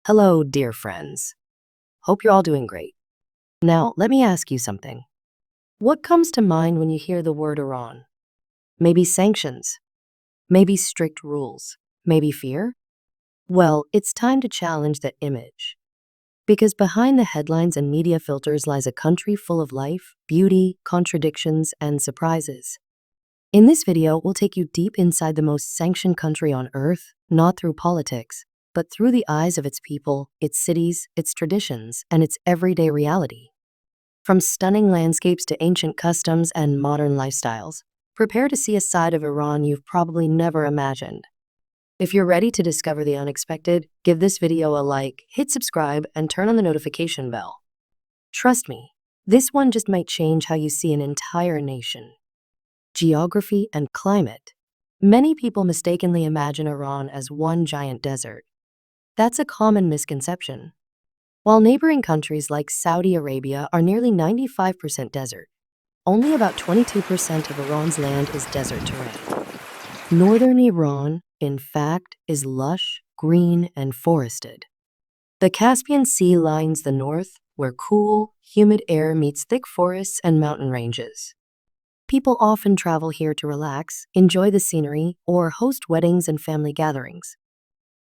Hello, dear friends. Hope you're all doing great. Now, let me ask you something. What comes to mind when you hear the word Iran? Maybe sanctions? Maybe strict rules? Maybe fear? Well, it's time to challenge that image. Because behind the headlines and media filters lies a country full of life, beauty, contradictions, and surprises. In this video, we'll take you deep inside the most sanctioned country on earth, not through politics, but through the eyes of its people, its cities, its traditions, and its everyday reality. From stunning landscapes to ancient customs and modern lifestyles, prepare to see a side of Iran you've probably never imagined. If you're ready to discover the unexpected, give this video a like, hit subscribe, and turn on the notification bell. Trust me, this one just might change how you see an entire nation. Geography and climate. Many people mistakenly imagine Iran as one giant desert. That's a common misconception. While neighboring countries like Saudi Arabia are nearly 95% desert, only about 22% of Iran's land is desert terrain. Northern Iran, in fact, is lush, green, and forested. The Caspian Sea lines the north, where cool, humid air meets thick forests and mountain ranges. People often travel here to relax, enjoy the scenery, or host weddings and family gatherings.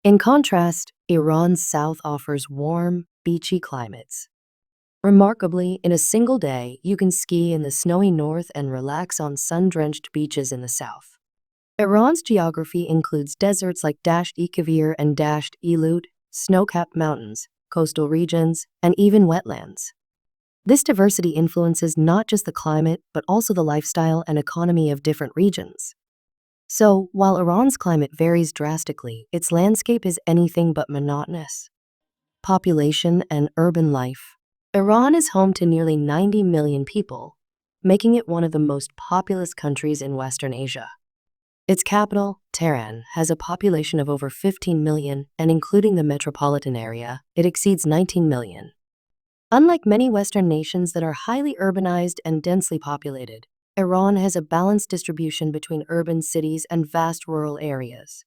In contrast, Iran's south offers warm, beachy climates. Remarkably, in a single day, you can ski in the snowy north and relax on sun-drenched beaches in the south. Iran's geography includes deserts like Dasht-e and Dasht-e, snow-capped mountains, coastal regions, and even wetlands. This diversity influences not just the climate, but also the lifestyle and economy of different regions. So, while Iran's climate varies drastically, its landscape is anything but monotonous. Population and urban life. Iran is home to nearly 90 million people, making it one of the most populous countries in Western Asia. Its capital, Tehran, has a population of over 15 million, and including the metropolitan area, it exceeds 19 million. Unlike many Western nations that are highly urbanized and densely populated, Iran has a balanced distribution between urban cities and vast rural areas.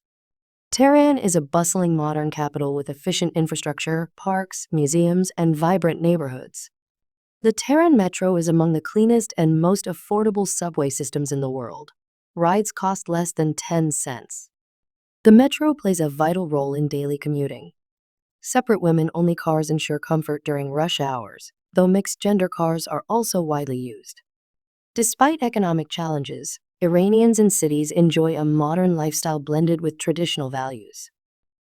Tehran is a bustling modern capital with efficient infrastructure, parks, museums, and vibrant neighborhoods. The Tehran Metro is among the cleanest and most affordable subway systems in the world. Rides cost less than 10 cents. The metro plays a vital role in daily commuting. Separate women-only cars ensure comfort during rush hours, though mixed-gender cars are also widely used. Despite economic challenges, Iranians in cities enjoy a modern lifestyle blended with traditional values.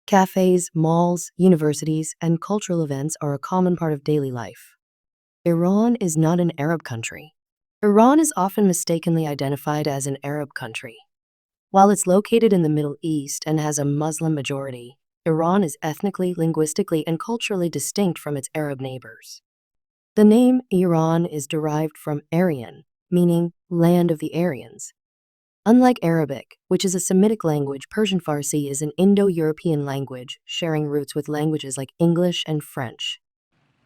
Cafes, malls, universities, and cultural events are a common part of daily life. Iran is not an Arab country. Iran is often mistakenly identified as an Arab country. While it's located in the Middle East and has a Muslim majority, Iran is ethnically, linguistically, and culturally distinct from its Arab neighbors. The name Iran is derived from Aryan, meaning land of the Aryans. Unlike Arabic, which is a Semitic language, Persian Farsi is an Indo-European language, sharing roots with languages like English and French.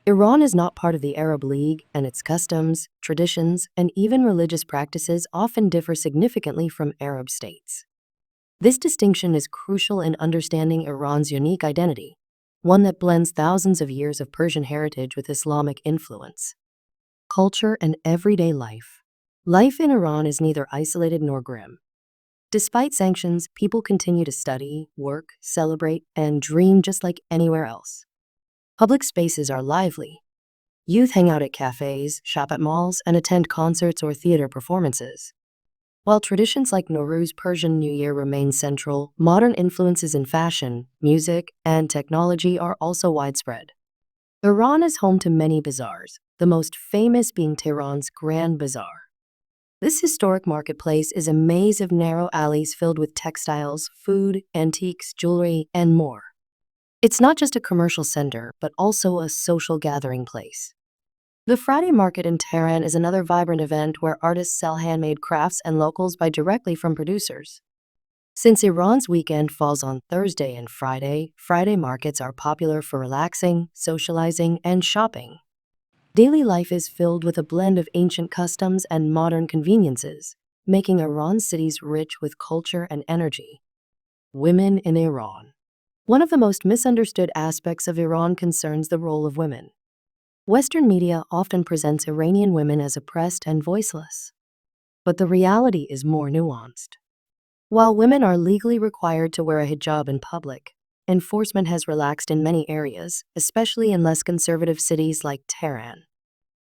Iran is not part of the Arab League, and its customs, traditions, and even religious practices often differ significantly from Arab states. This distinction is crucial in understanding Iran's unique identity, one that blends thousands of years of Persian heritage with Islamic influence. Culture and everyday life. Life in Iran is neither isolated nor grim. Despite sanctions, people continue to study, work, celebrate, and dream just like anywhere else. Public spaces are lively. Youth hang out at cafes, shop at malls, and attend concerts or theater performances. While traditions like Nowruz Persian New Year remain central, modern influences in fashion, music, and technology are also widespread. Iran is home to many bazaars, the most famous being Tehran's Grand Bazaar. This historic marketplace is a maze of narrow alleys filled with textiles, food, antiques, jewelry, and more. It's not just a commercial center, but also a social gathering place. The Friday market in Tehran is another vibrant event where artists sell handmade crafts and locals buy directly from producers. Since Iran's weekend falls on Thursday and Friday, Friday markets are popular for relaxing, socializing, and shopping. Daily life is filled with a blend of ancient customs and modern conveniences, making Iran's cities rich with culture and energy. Women in Iran. One of the most misunderstood aspects of Iran concerns the role of women. Western media often presents Iranian women as oppressed and voiceless. But the reality is more nuanced. While women are legally required to wear a hijab in public, enforcement has relaxed in many areas, especially in less conservative cities like Tehran.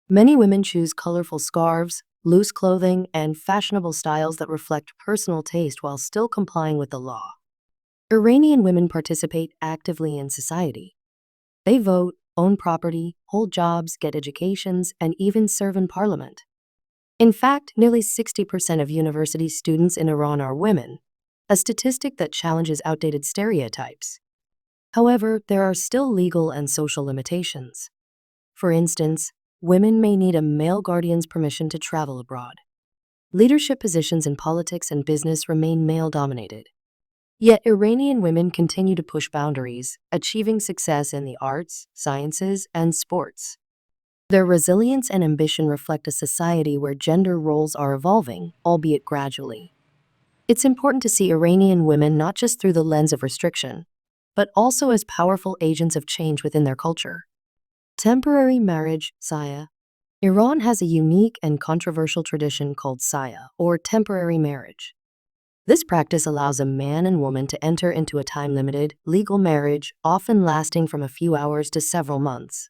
Many women choose colorful scarves, loose clothing, and fashionable styles that reflect personal taste while still complying with the law. Iranian women participate actively in society. They vote, own property, hold jobs, get educations, and even serve in parliament. In fact, nearly 60% of university students in Iran are women, a statistic that challenges outdated stereotypes. However, there are still legal and social limitations. For instance, women may need a male guardian's permission to travel abroad. Leadership positions in politics and business remain male-dominated. Yet Iranian women continue to push boundaries, achieving success in the arts, sciences, and sports. Their resilience and ambition reflect a society where gender roles are evolving, albeit gradually. It's important to see Iranian women not just through the lens of restriction, but also as powerful agents of change within their culture. Temporary marriage, saya. Iran has a unique and controversial tradition called saya, or temporary marriage. This practice allows a man and woman to enter into a time-limited, legal marriage, often lasting from a few hours to several months.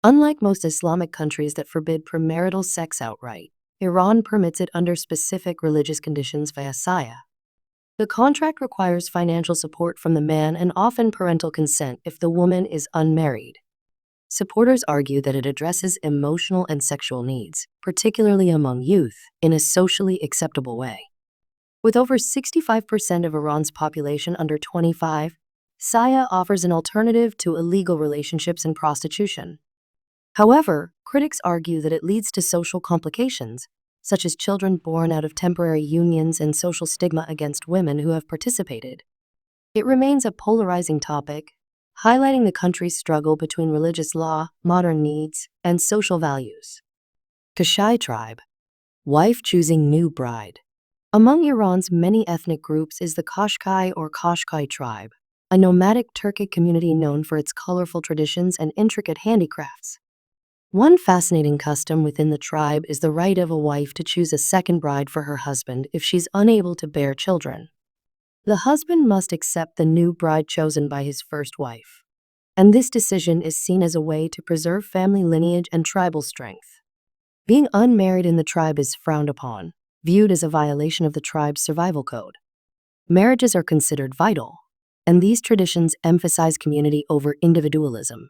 Unlike most Islamic countries that forbid premarital sex outright, Iran permits it under specific religious conditions via saya. The contract requires financial support from the man and often parental consent if the woman is unmarried. Supporters argue that it addresses emotional and sexual needs, particularly among youth, in a socially acceptable way. With over 65% of Iran's population under 25, saya offers an alternative to illegal relationships and prostitution. However, critics argue that it leads to social complications, such as children born out of temporary unions and social stigma against women who have participated. It remains a polarizing topic, highlighting the country's struggle between religious law, modern needs, and social values. Kashai tribe. Wife choosing new bride. Among Iran's many ethnic groups is the Qashqai or Qashqai tribe, a nomadic Turkic community known for its colorful traditions and intricate handicrafts. One fascinating custom within the tribe is the right of a wife to choose a second bride for her husband if she's unable to bear children. The husband must accept the new bride chosen by his first wife, and this decision is seen as a way to preserve family lineage and tribal strength. Being unmarried in the tribe is frowned upon, viewed as a violation of the tribe's survival code. Marriages are considered vital, and these traditions emphasize community over individualism.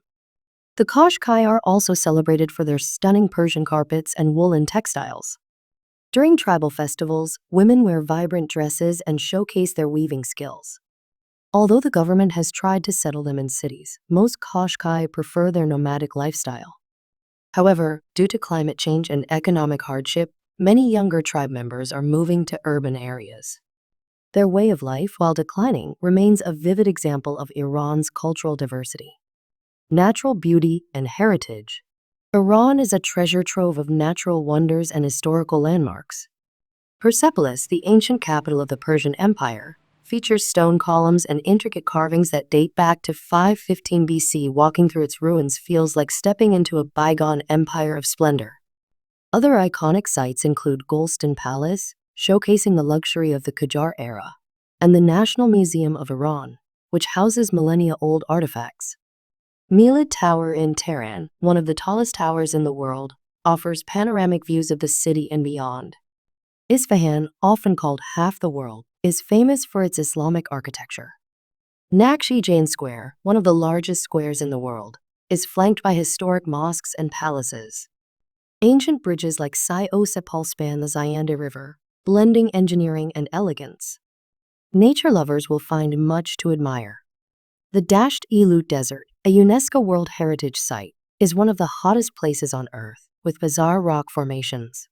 The Qashqai are also celebrated for their stunning Persian carpets and woolen textiles. During tribal festivals, women wear vibrant dresses and showcase their weaving skills. Although the government has tried to settle them in cities, most Qashqai prefer their nomadic lifestyle. However, due to climate change and economic hardship, many younger tribe members are moving to urban areas. Their way of life, while declining, remains a vivid example of Iran's cultural diversity. Natural beauty and heritage. Iran is a treasure trove of natural wonders and historical landmarks. Persepolis, the ancient capital of the Persian Empire, features stone columns and intricate carvings that date back to 515 BC. Walking through its ruins feels like stepping into a bygone empire of splendor. Other iconic sites include Golestan Palace, showcasing the luxury of the Qajar era, and the National Museum of Iran, which houses millennia-old artifacts. Milad Tower in Tehran, one of the tallest towers in the world, offers panoramic views of the city and beyond. Isfahan, often called half the world, is famous for its Islamic architecture. Nakshi Jain Square, one of the largest squares in the world, is flanked by historic mosques and palaces. Ancient bridges like Sai-o-Sepal span the Zayanda River, blending engineering and elegance. Nature lovers will find much to admire. The Dasht-e-Lut Desert, a UNESCO World Heritage Site, is one of the hottest places on Earth, with bizarre rock formations.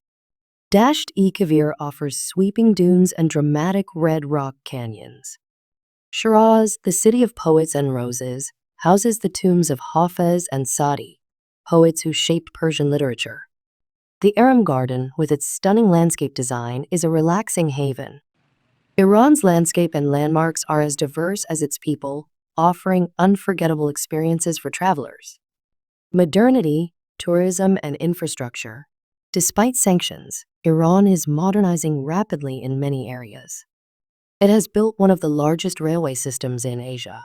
Dasht-e-Kavir offers sweeping dunes and dramatic red rock canyons. Shiraz, the city of poets and roses, houses the tombs of Hafez and Saadi, poets who shaped Persian literature. The Aram Garden, with its stunning landscape design, is a relaxing haven. Iran's landscape and landmarks are as diverse as its people, offering unforgettable experiences for travelers. Modernity, tourism, and infrastructure. Despite sanctions, Iran is modernizing rapidly in many areas. It has built one of the largest railway systems in Asia.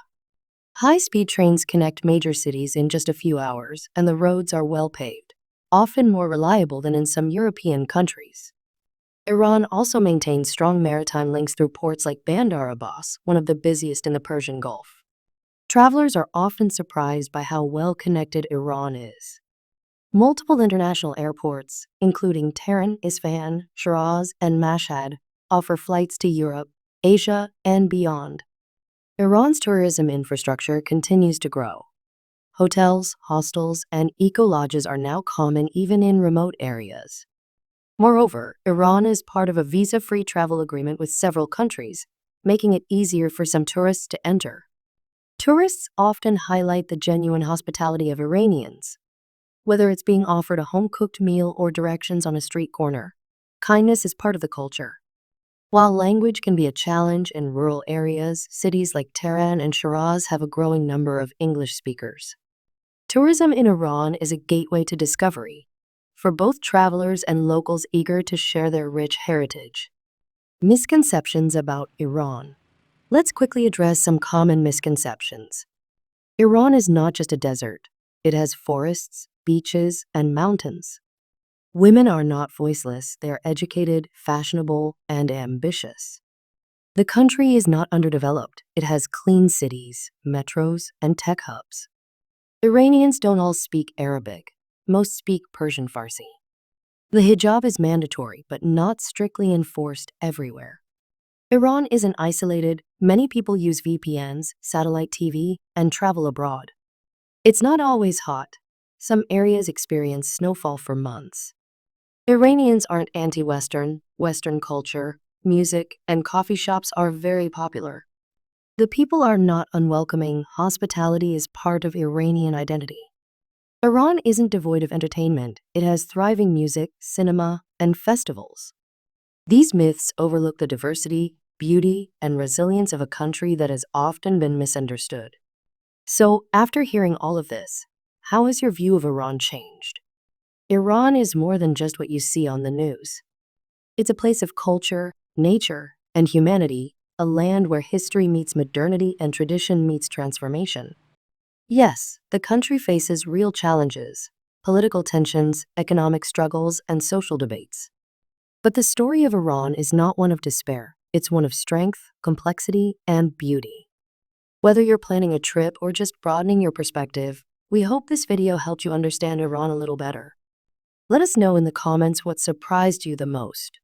High-speed trains connect major cities in just a few hours, and the roads are well paved, often more reliable than in some European countries. Iran also maintains strong maritime links through ports like Bandar Abbas, one of the busiest in the Persian Gulf. Travelers are often surprised by how well connected Iran is. Multiple international airports, including Tehran, Isfahan, Shiraz, and Mashhad, offer flights to Europe, Asia, and beyond. Iran's tourism infrastructure continues to grow. Hotels, hostels, and eco-lodges are now common even in remote areas. Moreover, Iran is part of a visa-free travel agreement with several countries, making it easier for some tourists to enter. Tourists often highlight the genuine hospitality of Iranians. Whether it's being offered a home-cooked meal or directions on a street corner, kindness is part of the culture. While language can be a challenge in rural areas, cities like Tehran and Shiraz have a growing number of English speakers. Tourism in Iran is a gateway to discovery, for both travelers and locals eager to share their rich heritage. Misconceptions about Iran. Let's quickly address some common misconceptions. Iran is not just a desert. It has forests, beaches, and mountains. Women are not voiceless. They are educated, fashionable, and ambitious. The country is not underdeveloped. It has clean cities, metros, and tech hubs. Iranians don't all speak Arabic. Most speak Persian Farsi. The hijab is mandatory, but not strictly enforced everywhere. Iran isn't isolated. Many people use VPNs, satellite TV, and travel abroad. It's not always hot. Some areas experience snowfall for months. Iranians aren't anti-Western. Western culture, music, and coffee shops are very popular. The people are not unwelcoming. Hospitality is part of Iranian identity. Iran isn't devoid of entertainment. It has thriving music, cinema, and festivals. These myths overlook the diversity, beauty, and resilience of a country that has often been misunderstood. So, after hearing all of this, how has your view of Iran changed? Iran is more than just what you see on the news. It's a place of culture, nature, and humanity, a land where history meets modernity and tradition meets transformation. Yes, the country faces real challenges, political tensions, economic struggles, and social debates. But the story of Iran is not one of despair. It's one of strength, complexity, and beauty. Whether you're planning a trip or just broadening your perspective, we hope this video helped you understand Iran a little better. Let us know in the comments what surprised you the most.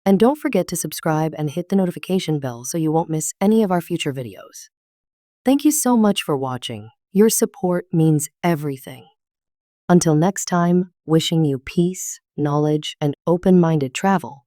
And don't forget to subscribe and hit the notification bell so you won't miss any of our future videos. Thank you so much for watching. Your support means everything. Until next time, wishing you peace, knowledge, and open-minded travel.